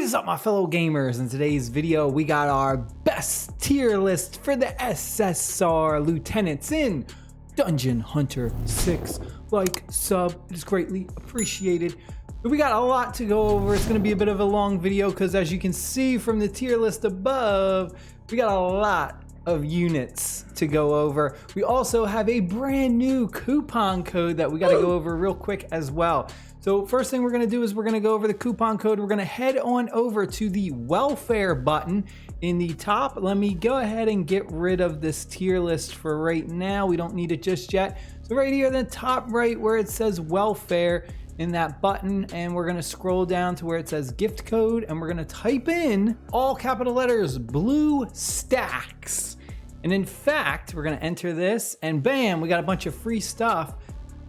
is up, my fellow gamers? In today's video, we got our best tier list for the SSR lieutenants in Dungeon Hunter 6. Like, sub, it is greatly appreciated. But we got a lot to go over. It's going to be a bit of a long video because, as you can see from the tier list above, we got a lot of units to go over. We also have a brand new coupon code that we got to go over real quick as well. So first thing we're going to do is we're going to go over the coupon code. We're going to head on over to the welfare button in the top. Let me go ahead and get rid of this tier list for right now. We don't need it just yet. So right here in the top right where it says welfare, in that button, and we're going to scroll down to where it says gift code, and we're going to type in all capital letters BlueStacks. And in fact, we're going to enter this, and bam, we got a bunch of free stuff.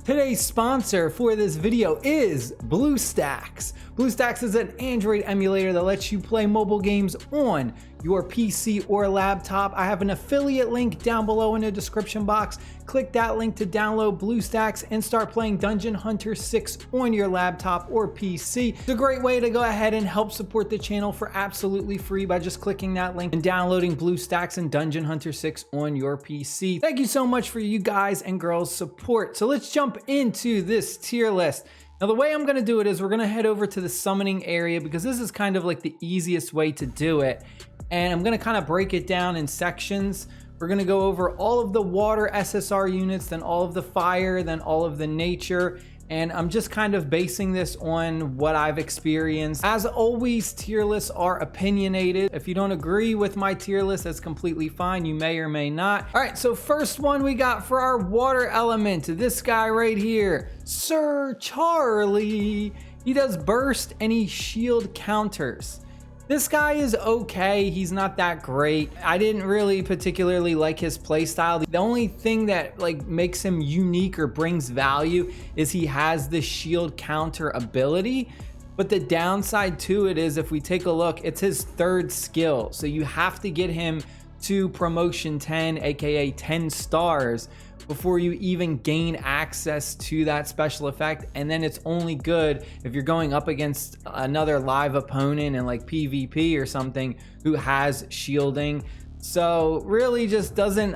Today's sponsor for this video is BlueStacks. BlueStacks is an Android emulator that lets you play mobile games on your PC or laptop. I have an affiliate link down below in the description box. Click that link to download BlueStacks and start playing Dungeon Hunter 6 on your laptop or PC. It's a great way to go ahead and help support the channel for absolutely free by just clicking that link and downloading BlueStacks and Dungeon Hunter 6 on your PC. Thank you so much for you guys and girls' support. So let's jump into this tier list. Now, the way I'm going to do it is we're going to head over to the summoning area because this is kind of like the easiest way to do it. And I'm going to kind of break it down in sections. We're going to go over all of the water SSR units, then all of the fire, then all of the nature. And I'm just kind of basing this on what I've experienced. As always, tier lists are opinionated. If you don't agree with my tier list, that's completely fine. You may or may not. All right, so first one we got for our water element, this guy right here, Sir Charlie. He does burst and he shield counters. This guy is okay, he's not that great. I didn't really particularly like his playstyle. The only thing that makes him unique or brings value is he has the shield counter ability. But the downside to it is, if we take a look, it's his third skill. So you have to get him to promotion 10, aka 10 stars, before you even gain access to that special effect. And then it's only good if you're going up against another live opponent in like PvP or something who has shielding. So really just doesn't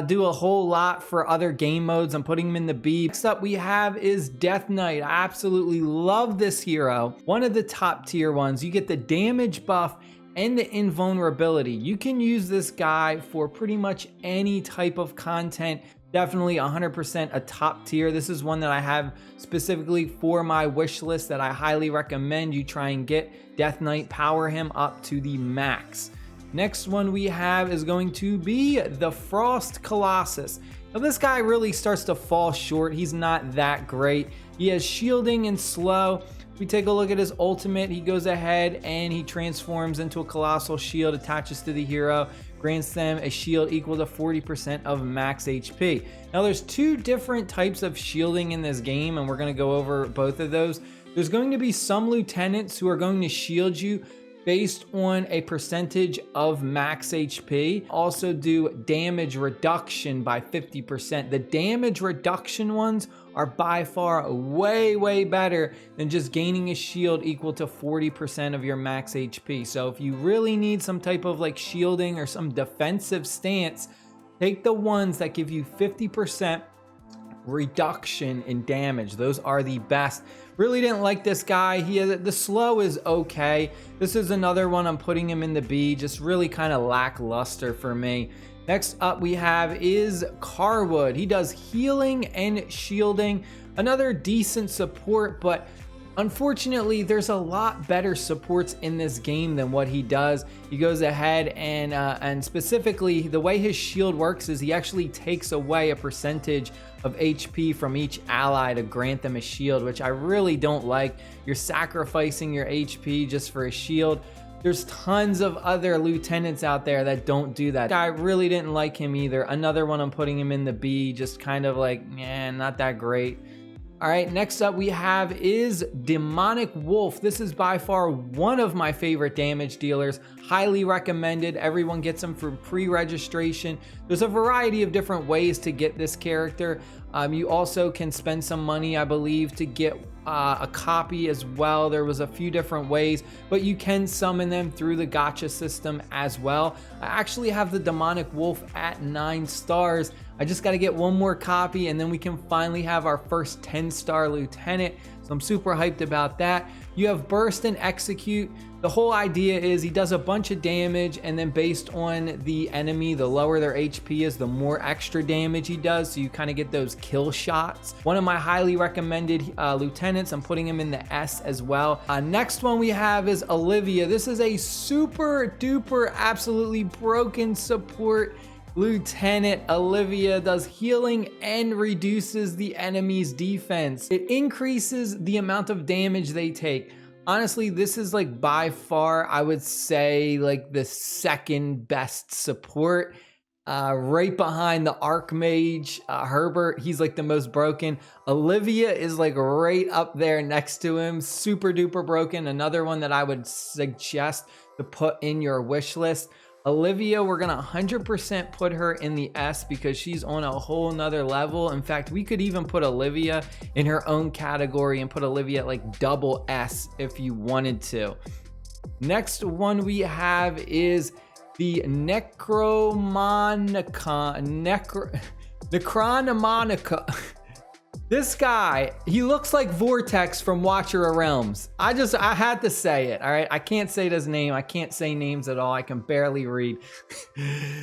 do a whole lot for other game modes. I'm putting him in the B. Next up we have is Death Knight. I absolutely love this hero. One of the top tier ones. You get the damage buff and the invulnerability. You can use this guy for pretty much any type of content. Definitely 100% a top tier. This is one that I have specifically for my wish list that I highly recommend you try and get. Death Knight, power him up to the max. Next one we have is going to be the Frost Colossus. Now this guy really starts to fall short. He's not that great. He has shielding and slow. If we take a look at his ultimate, he goes ahead and he transforms into a colossal shield, attaches to the hero, grants them a shield equal to 40% of max HP. Now there's two different types of shielding in this game, and we're going to go over both of those. There's going to be some lieutenants who are going to shield you based on a percentage of max HP. Also do damage reduction by 50%. The damage reduction ones are by far way better than just gaining a shield equal to 40% of your max HP. So if you really need some type of shielding or some defensive stance, take the ones that give you 50% reduction in damage. Those are the best. Really didn't like this guy. The slow is okay. This is another one I'm putting him in the B, just really kind of lackluster for me. Next up we have is Carwood. He does healing and shielding. Another decent support, but unfortunately, there's a lot better supports in this game than what he does. He goes ahead and specifically the way his shield works is he actually takes away a percentage of HP from each ally to grant them a shield, which I really don't like. You're sacrificing your HP just for a shield. There's tons of other lieutenants out there that don't do that. I really didn't like him either. Another one I'm putting him in the B, just kind of not that great. All right, next up we have is Demonic Wolf. This is by far one of my favorite damage dealers. Highly recommended. Everyone gets them for pre-registration. There's a variety of different ways to get this character. You also can spend some money, I believe, to get a copy as well. There was a few different ways, but you can summon them through the gacha system as well. I actually have the demonic wolf at 9 stars. I just got to get one more copy and then we can finally have our first 10-star lieutenant. So I'm super hyped about that. You have burst and execute. The whole idea is he does a bunch of damage, and then based on the enemy, the lower their HP is, the more extra damage he does. So you kind of get those kill shots. One of my highly recommended lieutenants. I'm putting him in the S as well. Next one we have is Olivia. This is a super duper absolutely broken support lieutenant. Olivia does healing and reduces the enemy's defense. It increases the amount of damage they take. Honestly, this is like by far, I would say, like the second best support, right behind the Archmage Herbert. He's like the most broken. Olivia is like right up there next to him, super duper broken. Another one that I would suggest to put in your wish list. Olivia, we're gonna 100% put her in the S because she's on a whole nother level. In fact, we could even put Olivia in her own category and put Olivia at like double S if you wanted to. Next one we have is the Necromonica. This guy, he looks like Vortex from Watcher of Realms. I had to say it, all right? I can't say his name. I can't say names at all. I can barely read.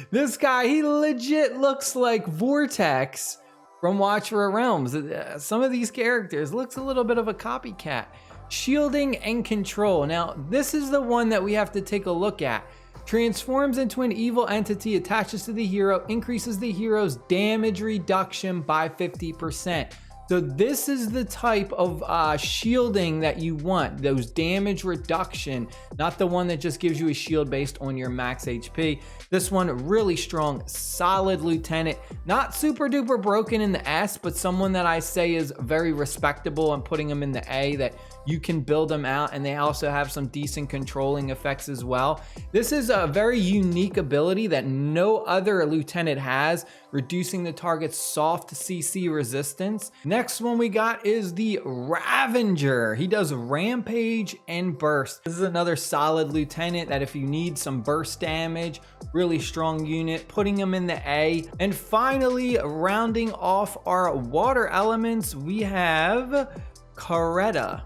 This guy, he legit looks like Vortex from Watcher of Realms. Some of these characters looks a little bit of a copycat. Shielding and control. Now, this is the one that we have to take a look at. Transforms into an evil entity, attaches to the hero, increases the hero's damage reduction by 50%. So this is the type of shielding that you want, those damage reduction, not the one that just gives you a shield based on your max HP. This one really strong, solid lieutenant, not super duper broken in the S, but someone that I say is very respectable. I'm putting him in the A, that you can build them out, and they also have some decent controlling effects as well. This is a very unique ability that no other lieutenant has, reducing the target's soft CC resistance. Next one we got is the Ravager. He does rampage and burst. This is another solid lieutenant that if you need some burst damage, really strong unit, putting him in the A. And finally, rounding off our water elements, we have Coretta.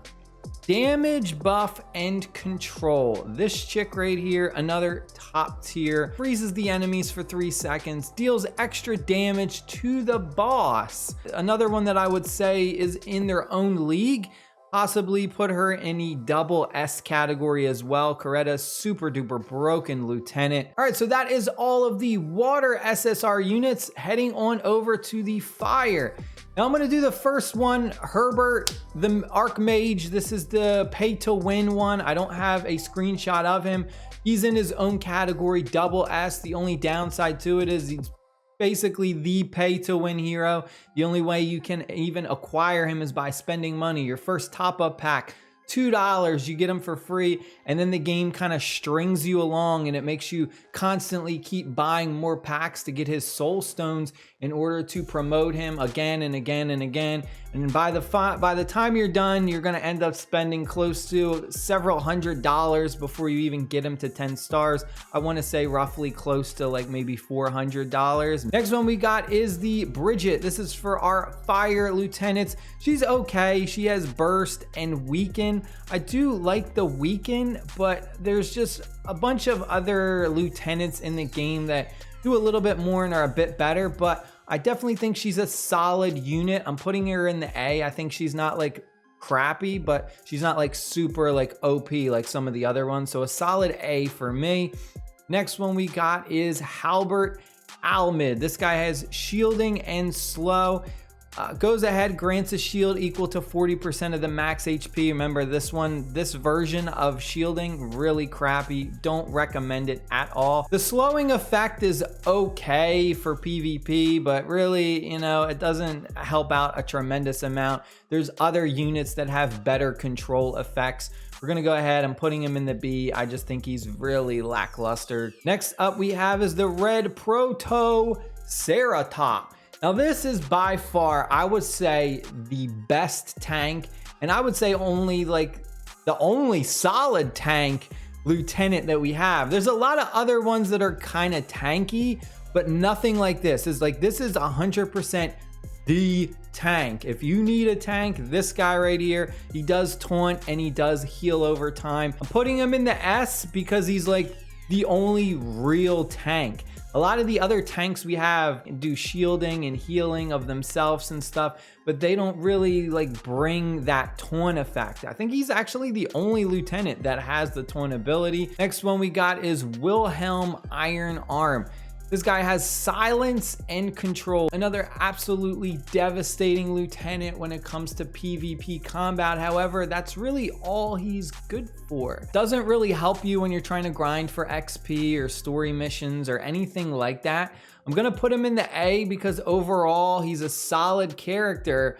Damage, buff, and control. This chick right here, another top tier, freezes the enemies for 3 seconds, deals extra damage to the boss. Another one that I would say is in their own league. Possibly put her in the double S category as well. Coretta, super duper broken lieutenant. All right, so that is all of the water SSR units. Heading on over to the fire. Now I'm gonna do the first one, Herbert, the Archmage. This is the pay to win one. I don't have a screenshot of him. He's in his own category, double S. The only downside to it is he's basically the pay to win hero. The only way you can even acquire him is by spending money. Your first top-up pack, $2, you get them for free, and then the game kind of strings you along and it makes you constantly keep buying more packs to get his soul stones in order to promote him again and again and again. And by the time you're done, you're going to end up spending close to several $100s before you even get him to 10 stars. I want to say roughly close to like maybe $400. Next one we got is the Bridget. This is for our fire lieutenants. She's okay. She has burst and weaken. I do like the weaken, but there's just a bunch of other lieutenants in the game that do a little bit more and are a bit better, but I definitely think she's a solid unit. I'm putting her in the A. I think she's not like crappy, but she's not like super like OP like some of the other ones. So a solid A for me. Next one we got is Halbert Almid. This guy has shielding and slow. Goes ahead, grants a shield equal to 40% of the max HP. Remember this version of shielding, really crappy. Don't recommend it at all. The slowing effect is okay for PvP, but really, you know, it doesn't help out a tremendous amount. There's other units that have better control effects. We're gonna go ahead and putting him in the B. I just think he's really lackluster. Next up we have is the Red Proto Ceratop. Now this is by far, I would say, the best tank and I would say only like the only solid tank lieutenant that we have. There's a lot of other ones that are kind of tanky, but nothing like this. Is like, this is 100% the tank. If you need a tank, this guy right here, he does taunt and he does heal over time. I'm putting him in the S because he's like the only real tank. A lot of the other tanks we have do shielding and healing of themselves and stuff, but they don't really like bring that taunt effect. I think he's actually the only lieutenant that has the taunt ability. Next one we got is Wilhelm Iron Arm. This guy has silence and control. Another absolutely devastating lieutenant when it comes to PvP combat. However, that's really all he's good for. Doesn't really help you when you're trying to grind for XP or story missions or anything like that. I'm gonna put him in the A because overall he's a solid character,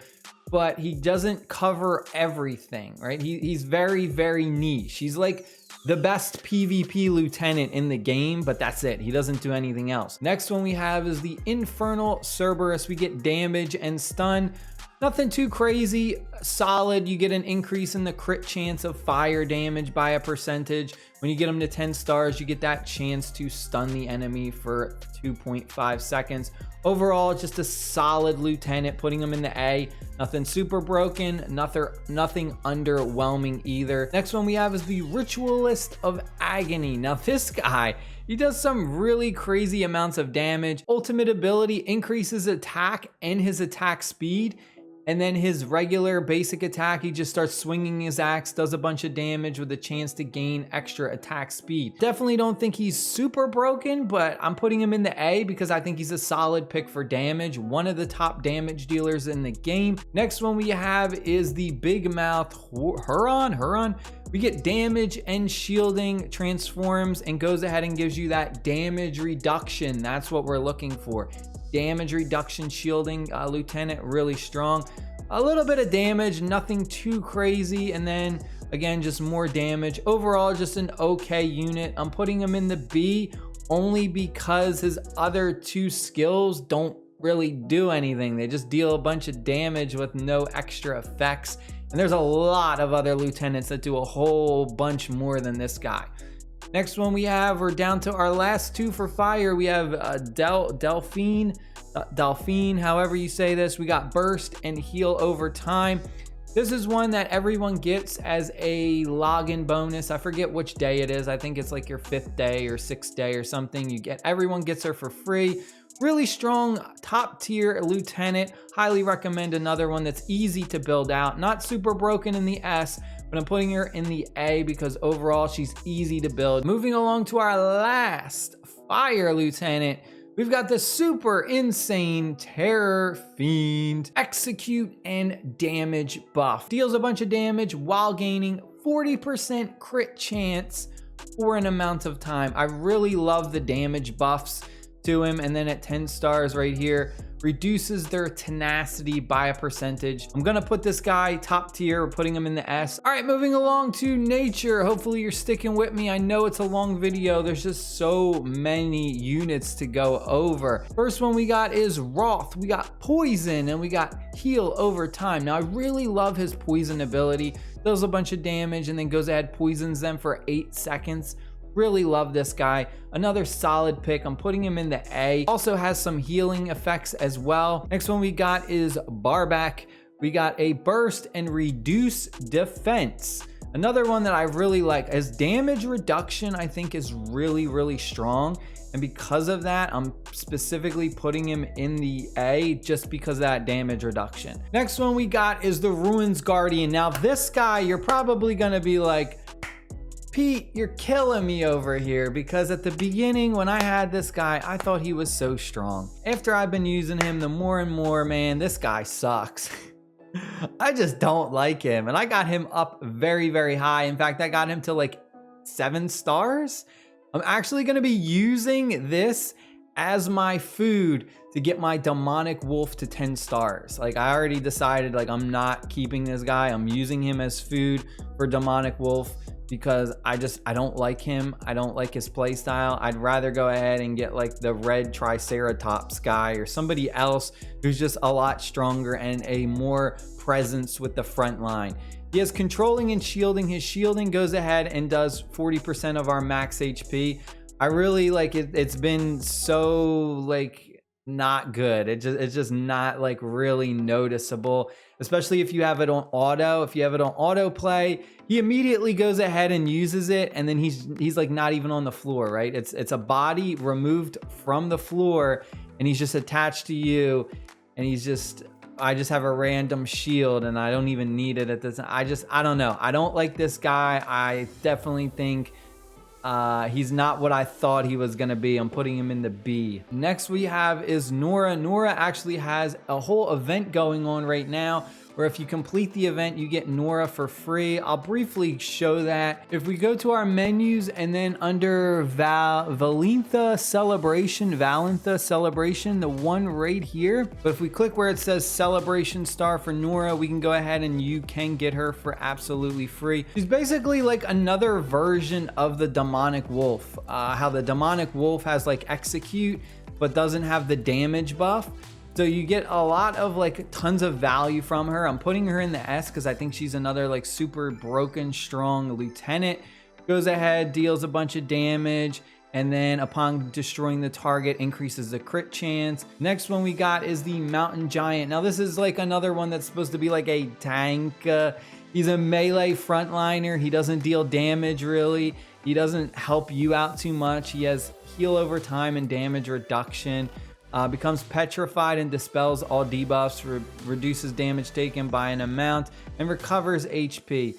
but he doesn't cover everything, right? He's very, very niche. He's like the best PvP lieutenant in the game, but that's it. He doesn't do anything else. Next one we have is the Infernal Cerberus. We get damage and stun. Nothing too crazy, solid. You get an increase in the crit chance of fire damage by a percentage. When you get them to 10 stars, you get that chance to stun the enemy for 2.5 seconds. Overall, just a solid lieutenant, putting him in the A. Nothing super broken, nothing underwhelming either. Next one we have is the Ritualist of Agony. Now this guy, he does some really crazy amounts of damage. Ultimate ability increases attack and his attack speed. And then his regular basic attack, he just starts swinging his axe, does a bunch of damage with a chance to gain extra attack speed. Definitely don't think he's super broken, but I'm putting him in the A because I think he's a solid pick for damage. One of the top damage dealers in the game. Next one we have is the Big Mouth Huron. We get damage and shielding, transforms, and goes ahead and gives you that damage reduction. That's what we're looking for. Damage reduction shielding lieutenant, really strong. A little bit of damage, nothing too crazy, and then again just more damage. Overall just an okay unit. I'm putting him in the B only because his other two skills don't really do anything. They just deal a bunch of damage with no extra effects, and there's a lot of other lieutenants that do a whole bunch more than this guy. Next one we have, we're down to our last two for fire. We have Delphine, however you say this. We got burst and heal over time. This is one that everyone gets as a login bonus. I forget which day it is. I think it's like your 5th day or 6th day or something. Everyone gets her for free. Really strong, top tier lieutenant. Highly recommend another one that's easy to build out. Not super broken in the S, but I'm putting her in the A because overall she's easy to build. Moving along to our last fire lieutenant, we've got the super insane Terror Fiend. Execute and damage buff. Deals a bunch of damage while gaining 40% crit chance for an amount of time. I really love the damage buffs to him, and then at 10 stars right here, reduces their tenacity by a percentage. I'm gonna put this guy top tier, putting him in the S. All right, moving along to nature. Hopefully you're sticking with me. I know it's a long video. There's just so many units to go over. First one we got is Wroth. We got poison and we got heal over time. Now I really love his poison ability. Does a bunch of damage and then goes ahead, poisons them for 8 seconds. Really love this guy. Another solid pick. I'm putting him in the A. Also has some healing effects as well. Next one we got is Barback. We got a burst and reduce defense. Another one that I really like. As damage reduction, I think is really, really strong. And because of that, I'm specifically putting him in the A just because of that damage reduction. Next one we got is the Ruins Guardian. Now this guy, you're probably gonna be like, Pete, you're killing me over here, because at the beginning when I had this guy, I thought he was so strong. After I've been using him, the more and more, man, this guy sucks. I just don't like him. And I got him up very, very high. In fact, I got him to like 7 stars. I'm actually going to be using this as my food to get my demonic wolf to 10 stars. Like I already decided, like I'm not keeping this guy. I'm using him as food for demonic wolf because I don't like him. I don't like his play style. I'd rather go ahead and get like the red Triceratops guy or somebody else who's just a lot stronger and a more presence with the front line. He has controlling and shielding. His shielding goes ahead and does 40% of our max HP. I really like it. It's been so like not good. It's just not like really noticeable, especially if you have it on auto. If you have it on auto play, he immediately goes ahead and uses it, and then he's like not even on the floor, right? It's a body removed from the floor, and he's just attached to you, and I just have a random shield, and I don't even need it at this. I don't know. I don't like this guy. I definitely think he's not what I thought he was gonna be. I'm putting him in the B. Next we have is Nora. Nora actually has a whole event going on right now where if you complete the event, you get Nora for free. I'll briefly show that. If we go to our menus and then under Valentha Celebration, the one right here. But if we click where it says Celebration Star for Nora, we can go ahead and you can get her for absolutely free. She's basically like another version of the Demonic Wolf. How the Demonic Wolf has like Execute, but doesn't have the damage buff. So you get a lot of like tons of value from her. I'm putting her in the S because I think she's another like super broken, strong lieutenant. Goes ahead, deals a bunch of damage, and then upon destroying the target, increases the crit chance. Next one we got is the Mountain Giant. Now this is like another one that's supposed to be like a tank. He's a melee frontliner. He doesn't deal damage really. He doesn't help you out too much. He has heal over time and damage reduction. Becomes petrified and dispels all debuffs, reduces damage taken by an amount, and recovers HP.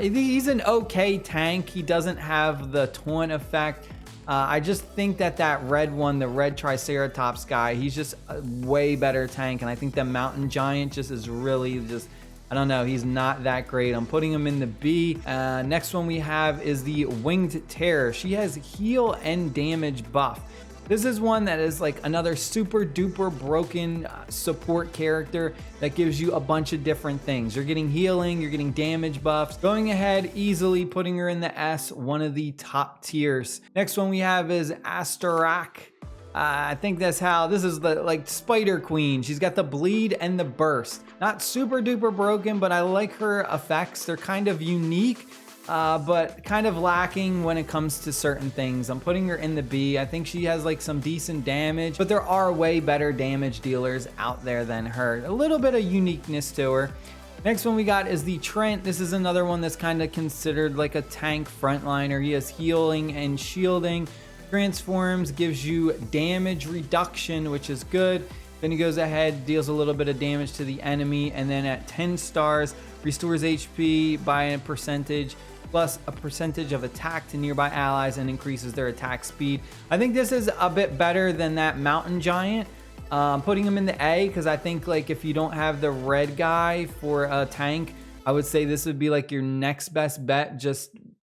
He's an okay tank. He doesn't have the taunt effect. I just think that red one, the red Triceratops guy, he's just a way better tank. And I think the Mountain Giant just is really just, I don't know, he's not that great. I'm putting him in the B. Next one we have is the Winged Terror. She has heal and damage buff. This is one that is like another super duper broken support character that gives you a bunch of different things. You're getting healing, you're getting damage buffs. Going ahead, easily putting her in the S, one of the top tiers. Next one we have is Astarak. I think this is the like Spider Queen. She's got the bleed and the burst. Not super duper broken, but I like her effects. They're kind of unique. But kind of lacking when it comes to certain things. I'm putting her in the B. I think she has like some decent damage, but there are way better damage dealers out there than her. A little bit of uniqueness to her. Next one we got is the Trent. This is another one that's kind of considered like a tank frontliner. He has healing and shielding. Transforms, gives you damage reduction, which is good. Then he goes ahead, deals a little bit of damage to the enemy, and then at 10 stars, restores HP by a percentage, plus a percentage of attack to nearby allies and increases their attack speed. I think this is a bit better than that Mountain Giant. Putting him in the A because I think like if you don't have the red guy for a tank, I would say this would be like your next best bet. Just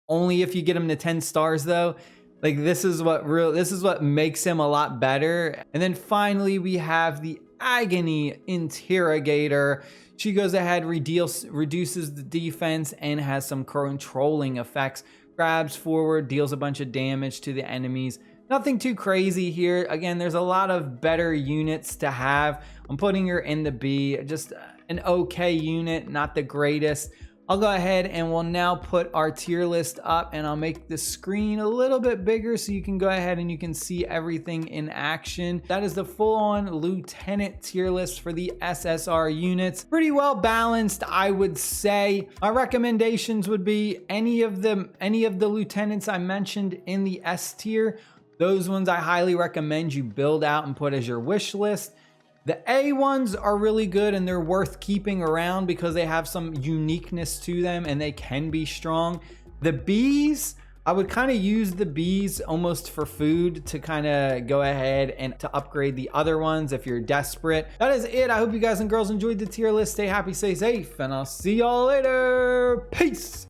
only if you get him to 10 stars though. Like this is what makes him a lot better. And then finally we have the Agony Interrogator. She goes ahead, reduces the defense and has some controlling effects. Grabs forward, deals a bunch of damage to the enemies. Nothing too crazy here. Again, there's a lot of better units to have. I'm putting her in the B. Just an okay unit, not the greatest. I'll go ahead and we'll now put our tier list up, and I'll make the screen a little bit bigger so you can go ahead and you can see everything in action. That is the full-on lieutenant tier list for the SSR units. Pretty well balanced, I would say. My recommendations would be any of the lieutenants I mentioned in the S tier. Those ones I highly recommend you build out and put as your wish list. The A ones are really good and they're worth keeping around because they have some uniqueness to them and they can be strong. The Bs, I would kind of use the Bs almost for food to kind of go ahead and to upgrade the other ones if you're desperate. That is it. I hope you guys and girls enjoyed the tier list. Stay happy, stay safe, and I'll see y'all later. Peace.